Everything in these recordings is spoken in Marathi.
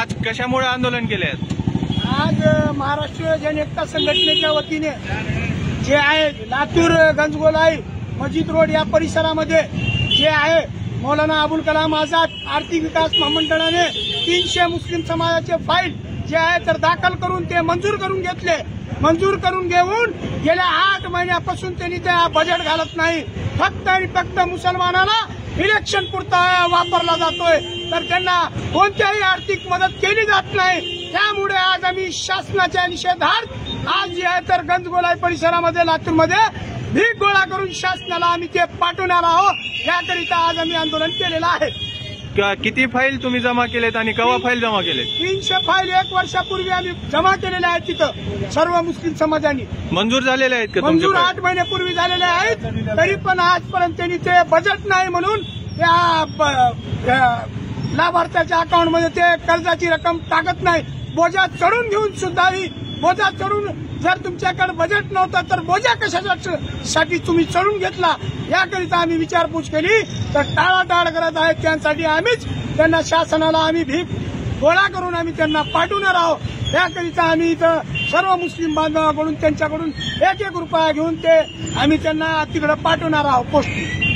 आज कशामुळे आंदोलन केले? आज महाराष्ट्र जनएकता संघटनेच्या वतीने जे आहे लातूर गंजगोलाई मस्जिद रोड या परिसरामध्ये जे आहे मौलाना अबुल कलाम आझाद आर्थिक विकास महामंडळाने 300 मुस्लिम समाजाचे फाईल जे आहे तर दाखल करून ते मंजूर करून घेतले. मंजूर करून घेऊन गेल्या 8 महिन्यापासून त्यांनी त्या बजेट घालत नाही. फक्त आणि फक्त मुसलमानाला इलेक्शन पुरता वापरला जातोय, तर त्यांना कोणत्याही आर्थिक मदत केली जात नाही. त्यामुळे आज आम्ही शासनाच्या निषेधार्थ आज जे आहे तर गंजगोलाई परिसरामध्ये लातूरमध्ये भीक गोळा करून शासनाला आम्ही ते पाठवणार आहोत. याकरिता आज आम्ही आंदोलन केलेलं आहे. किती फाईल तुम्ही जमा केलेत आणि केव्हा फाईल जमा केलेत? 300 फाईल 1 वर्षापूर्वी आम्ही जमा केलेल्या आहेत. तिथं सर्व मुस्लिम समाजांनी मंजूर झालेले आहेत का? मंजूर 8 महिन्यापूर्वी झालेले आहेत. तरी पण आजपर्यंत त्यांनी ते बजेट नाही म्हणून या लाभार्थ्याच्या अकाउंटमध्ये ते कर्जाची रक्कम टाकत नाही. बोजा चढून घेऊन सुद्धा बोजा चढून जर तुमच्याकडे बजेट नव्हतं तर बोजा कशासाठी तुम्ही चढून घेतला याकरिता आम्ही विचारपूस केली तर टाळाटाळ करत आहेत. त्यासाठी आम्हीच त्यांना शासनाला आम्ही भीक गोळा करून आम्ही त्यांना पाठवणार आहोत. त्याकरिता आम्ही इथं सर्व मुस्लिम बांधवांकडून त्यांच्याकडून 1-1 रुपया घेऊन ते आम्ही त्यांना तिकडे पाठवणार आहोत. पोस्ट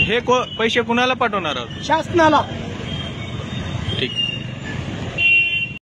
हे पैसे कुणाला पाठवणार आहोत? शासनाला.